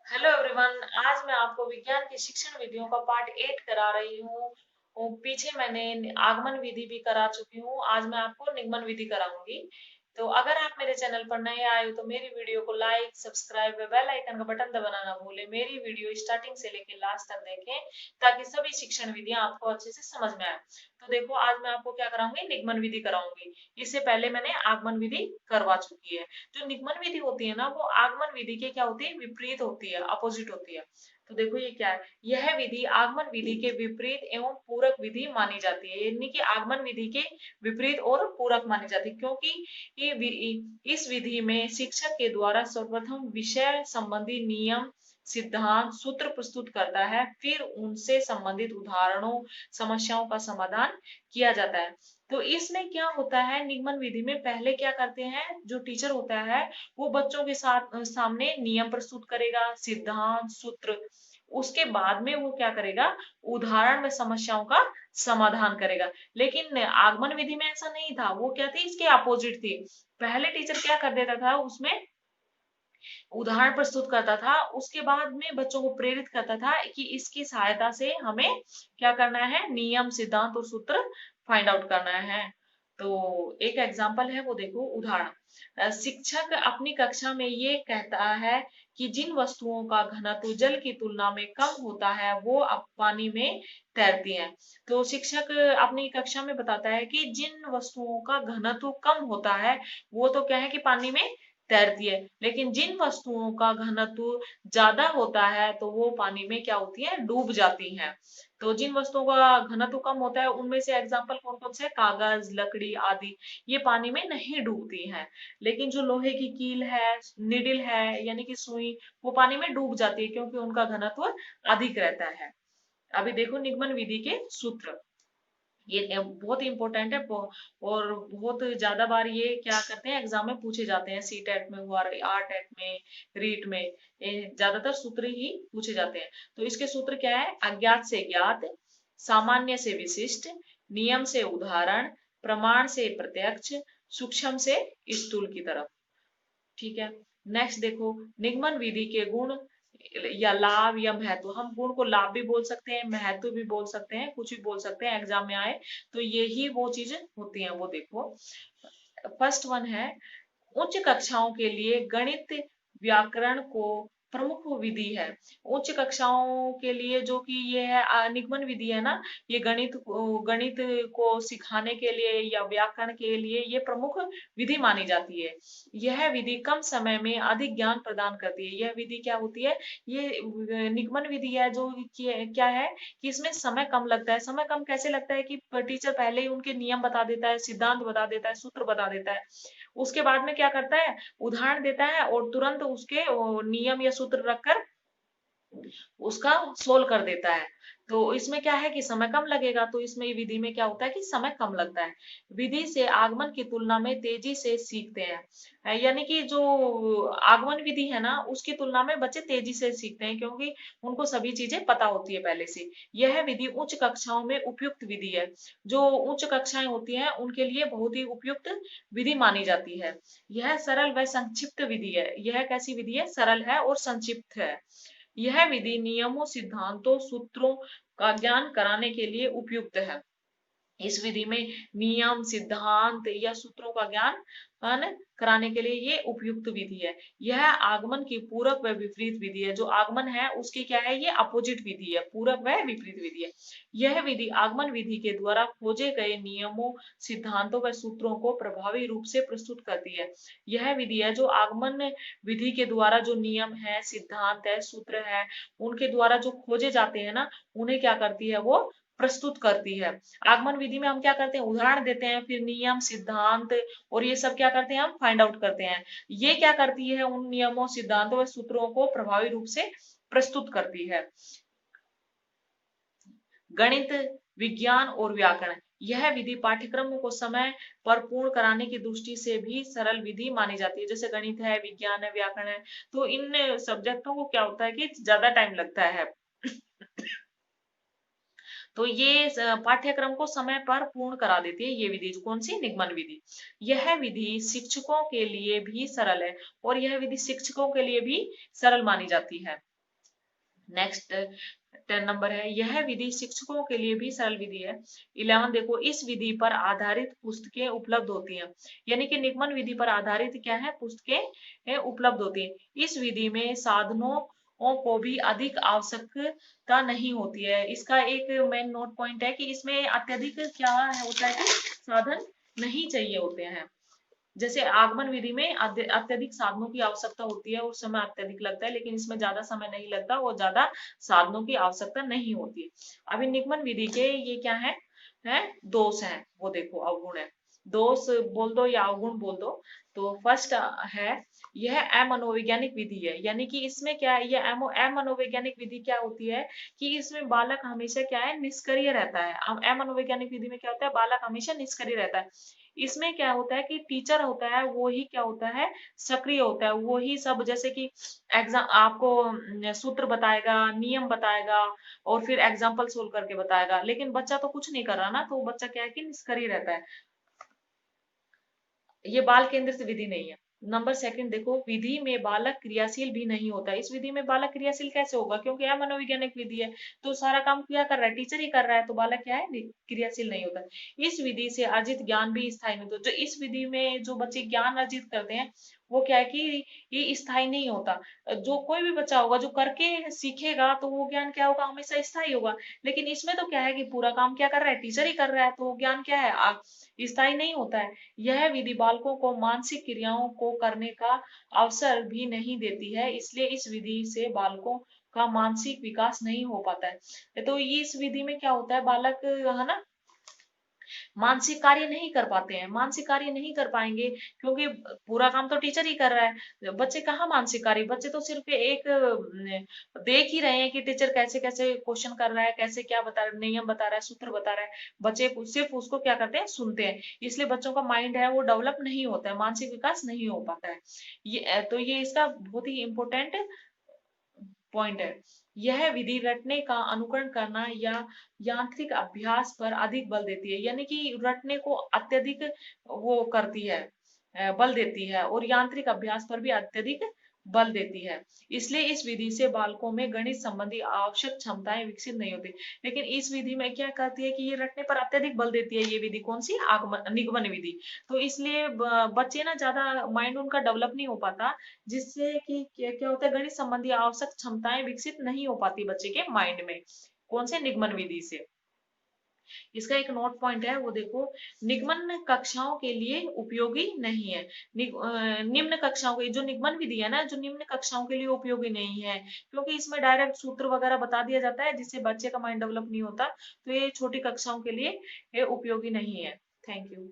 Hello everyone. आज मैं आपको विज्ञान की शिक्षण विधियों का पार्ट 8 करा रही हूँ। पीछे मैंने आगमन विधि भी करा चुकी हूँ। आज मैं आपको निगमन विधि कराऊंगी। तो अगर आप मेरे चैनल पर नए आए हो तो मेरी वीडियो को लाइक सब्सक्राइब व बेल आइकन का बटन दबाना ना भूले। मेरी वीडियो स्टार्टिंग से लेकर लास्ट तक देखें ताकि सभी शिक्षण विधियां आपको अच्छे से समझ में आए। तो देखो, आज मैं आपको क्या कराऊंगी, निगमन विधि कराऊंगी। इससे पहले मैंने आगमन विधि करवा चुकी है। जो निगमन विधि होती है ना, वो आगमन विधि के क्या होती है, विपरीत होती है, अपोजिट होती है। तो देखो ये क्या है, यह विधि आगमन विधि के विपरीत एवं पूरक विधि मानी जाती है। यानी कि आगमन विधि के विपरीत और पूरक मानी जाती है, क्योंकि इस विधि में शिक्षक के द्वारा सर्वप्रथम विषय संबंधी नियम सिद्धांत सूत्र प्रस्तुत करता है, फिर उनसे संबंधित उदाहरणों समस्याओं का समाधान किया जाता है। तो इसमें क्या होता है, निगमन विधि में पहले क्या करते हैं, जो टीचर होता है वो बच्चों के साथ सामने नियम प्रस्तुत करेगा, सिद्धांत सूत्र। उसके बाद में वो क्या करेगा, उदाहरण व समस्याओं का समाधान करेगा। लेकिन आगमन विधि में ऐसा नहीं था, वो क्या थी, इसके अपोजिट थी। पहले टीचर क्या कर देता था, उसमें उदाहरण प्रस्तुत करता था, उसके बाद में बच्चों को प्रेरित करता था कि इसकी सहायता से हमें क्या करना है, नियम सिद्धांत और सूत्र फाइंड आउट करना है। तो एक एग्जाम्पल है, वो देखो उदाहरण। शिक्षक अपनी कक्षा में ये कहता है कि जिन वस्तुओं का घनत्व जल की तुलना में कम होता है वो अब पानी में तैरती हैं। तो शिक्षक अपनी कक्षा में बताता है कि जिन वस्तुओं का घनत्व कम होता है वो तो क्या है कि पानी में तैरती है, लेकिन जिन वस्तुओं का घनत्व ज्यादा होता है तो वो पानी में क्या होती है, डूब जाती हैं। तो जिन वस्तुओं का घनत्व कम होता है उनमें से एग्जाम्पल कौन कौन से है, कागज लकड़ी आदि, ये पानी में नहीं डूबती हैं। लेकिन जो लोहे की कील है, निडिल है यानी कि सुई, वो पानी में डूब जाती है क्योंकि उनका घनत्व अधिक रहता है। अभी देखो निगमन विधि के सूत्र, ये बहुत इंपॉर्टेंट है। और बहुत ज्यादा बार ये क्या करते हैं, एग्जाम में पूछे जाते हैं, सी टेट में हुआ, आर टेट में, रीट में, ये ज्यादातर सूत्र ही पूछे जाते हैं। तो इसके सूत्र क्या है, अज्ञात से ज्ञात, सामान्य से विशिष्ट, नियम से उदाहरण, प्रमाण से प्रत्यक्ष, सूक्ष्म से स्थूल की तरफ। ठीक है। नेक्स्ट देखो, निगमन विधि के गुण या लाभ या महत्व। हम गुण को लाभ भी बोल सकते हैं, महत्व भी बोल सकते हैं, कुछ भी बोल सकते हैं, एग्जाम में आए तो यही वो चीजें होती हैं। वो देखो, फर्स्ट वन है, उच्च कक्षाओं के लिए गणित व्याकरण को प्रमुख विधि है। उच्च कक्षाओं के लिए जो कि ये है निगमन विधि है ना, ये गणित को सिखाने के लिए या व्याकरण के लिए ये प्रमुख विधि मानी जाती है। यह विधि कम समय में अधिक ज्ञान प्रदान करती है। यह विधि क्या होती है, ये निगमन विधि है जो क्या है कि इसमें समय कम लगता है। समय कम कैसे लगता है कि टीचर पहले ही उनके नियम बता देता है, सिद्धांत बता देता है, सूत्र बता देता है। उसके बाद में क्या करता है, उदाहरण देता है और तुरंत उसके नियम या सूत्र रखकर उसका सोल्व कर देता है। तो इसमें क्या है कि समय कम लगेगा, तो इसमें विधि में क्या होता है कि समय कम लगता है। विधि से आगमन की तुलना में तेजी से सीखते हैं। यानी कि जो आगमन विधि है ना, उसकी तुलना में बच्चे तेजी से सीखते हैं क्योंकि उनको सभी चीजें पता होती है पहले से। यह विधि उच्च कक्षाओं में उपयुक्त विधि है। जो उच्च कक्षाएं होती हैं उनके लिए बहुत ही उपयुक्त विधि मानी जाती है। यह सरल व संक्षिप्त विधि है। यह कैसी विधि है, सरल है और संक्षिप्त है। यह विधि नियमों सिद्धांतों सूत्रों का ज्ञान कराने के लिए उपयुक्त है। इस विधि में नियम सिद्धांत या सूत्रों का ज्ञान कराने के लिए ये उपयुक्त विधि है। यह आगमन की पूरक व विपरीत विधि है। जो आगमन है उसकी क्या है, ये अपोजिट विधि है, पूरक व विपरीत विधि है। यह विधि आगमन विधि के द्वारा खोजे गए नियमों सिद्धांतों व सूत्रों को प्रभावी रूप से प्रस्तुत करती है। यह विधि है जो आगमन विधि के द्वारा जो नियम है सिद्धांत है सूत्र है, उनके द्वारा जो खोजे जाते हैं ना, उन्हें क्या करती है, वो प्रस्तुत करती है। आगमन विधि में हम क्या करते हैं, उदाहरण देते हैं, फिर नियम सिद्धांत और ये सब क्या करते हैं, हम फाइंड आउट करते हैं। ये क्या करती है, उन नियमों सिद्धांतों व सूत्रों को प्रभावी रूप से प्रस्तुत करती है। गणित विज्ञान और व्याकरण, यह विधि पाठ्यक्रम को समय पर पूर्ण कराने की दृष्टि से भी सरल विधि मानी जाती है। जैसे गणित है, विज्ञान है, व्याकरण है, तो इन सब्जेक्टों को क्या होता है कि ज्यादा टाइम लगता है। तो ये पाठ्यक्रम को समय पर पूर्ण करा देती है ये विधि। कौन सी, निगमन विधि। यह विधि शिक्षकों के लिए भी सरल है और यह विधि शिक्षकों के लिए भी सरल मानी जाती है। नेक्स्ट 10 नंबर है, यह विधि शिक्षकों के लिए भी सरल विधि है। 11 देखो, इस विधि पर आधारित पुस्तकें उपलब्ध होती हैं। यानी कि निगमन विधि पर आधारित क्या है, पुस्तकें उपलब्ध होती हैं। इस विधि में साधनों को भी अधिक आवश्यकता नहीं होती है। इसका एक मेन नोट पॉइंट है कि इसमें अत्यधिक क्या होता है कि साधन नहीं चाहिए होते हैं। जैसे आगमन विधि में अत्यधिक साधनों की आवश्यकता होती है और समय अत्यधिक लगता है, लेकिन इसमें ज्यादा समय नहीं लगता और ज्यादा साधनों की आवश्यकता नहीं होती है। अभी निगमन विधि के ये क्या है दोष है, वो देखो अवगुण है। दोष बोल दो या अवगुण बोल दो। तो फर्स्ट है, यह अमनोवैज्ञानिक विधि है। यानी कि इसमें क्या है, यह अमनोवैज्ञानिक विधि क्या होती है कि इसमें बालक हमेशा क्या है, निष्क्रिय रहता है। अमनोवैज्ञानिक विधि में क्या होता है, बालक हमेशा निष्क्रिय रहता है। इसमें क्या होता है कि टीचर होता है वो ही क्या होता है, सक्रिय होता है। वो ही सब, जैसे कि एग्जाम आपको सूत्र बताएगा, नियम बताएगा और फिर एग्जाम्पल सोल्व करके बताएगा, लेकिन बच्चा तो कुछ नहीं कर रहा ना, तो बच्चा क्या है कि निष्क्रिय रहता है। ये बाल केंद्रित विधि नहीं है। नंबर सेकंड देखो, विधि में बालक क्रियाशील भी नहीं होता। इस विधि में बालक क्रियाशील कैसे होगा, क्योंकि यह मनोवैज्ञानिक विधि है, तो सारा काम क्या कर रहा है, टीचर ही कर रहा है, तो बालक क्या है, क्रियाशील नहीं होता। इस विधि से अर्जित ज्ञान भी स्थायी नहीं होता। जो इस विधि में जो बच्चे ज्ञान अर्जित करते हैं वो क्या है कि ये स्थायी नहीं होता। जो कोई भी बच्चा होगा जो करके सीखेगा तो वो ज्ञान क्या होगा, हमेशा स्थायी होगा। लेकिन इसमें तो क्या है कि पूरा काम क्या कर रहा है, टीचर ही कर रहा है, तो ज्ञान क्या है, स्थायी नहीं होता है। यह विधि बालकों को मानसिक क्रियाओं को करने का अवसर भी नहीं देती है, इसलिए इस विधि से बालकों का मानसिक विकास नहीं हो पाता है। तो ये इस विधि में क्या होता है, बालक है ना मानसिक कार्य नहीं कर पाते हैं। मानसिक कार्य नहीं कर पाएंगे क्योंकि पूरा काम तो टीचर ही कर रहा है। बच्चे कहाँ मानसिक कार्य, बच्चे तो सिर्फ एक देख ही रहे हैं कि टीचर कैसे कैसे क्वेश्चन कर रहा है, कैसे क्या बता रहा है, नियम बता रहा है, सूत्र बता रहा है। बच्चे सिर्फ उसको क्या करते हैं, सुनते हैं। इसलिए बच्चों का माइंड है वो डेवलप नहीं होता है, मानसिक विकास नहीं हो पाता है। ये इसका बहुत ही इंपॉर्टेंट पॉइंट है। यह विधि रटने का अनुकरण करना या यांत्रिक अभ्यास पर अधिक बल देती है। यानी कि रटने को अत्यधिक वो करती है, बल देती है, और यांत्रिक अभ्यास पर भी अत्यधिक बल देती है। इसलिए इस विधि से बालकों में गणित संबंधी आवश्यक क्षमताएं विकसित नहीं होती। लेकिन इस विधि में क्या करती है कि ये रटने पर अत्यधिक बल देती है। ये विधि कौन सी, आगमन निगमन विधि। तो इसलिए बच्चे ना ज्यादा माइंड उनका डेवलप नहीं हो पाता, जिससे कि क्या होता है, गणित संबंधी आवश्यक क्षमताएं विकसित नहीं हो पाती बच्चे के माइंड में। कौन से, निगमन विधि से। इसका एक नोट पॉइंट है, वो देखो, निगमन कक्षाओं के लिए उपयोगी नहीं है। निम्न कक्षाओं के जो निगमन विधि है ना, जो निम्न कक्षाओं के लिए उपयोगी नहीं है, क्योंकि इसमें डायरेक्ट सूत्र वगैरह बता दिया जाता है जिससे बच्चे का माइंड डेवलप नहीं होता। तो ये छोटी कक्षाओं के लिए ये उपयोगी नहीं है। Thank you.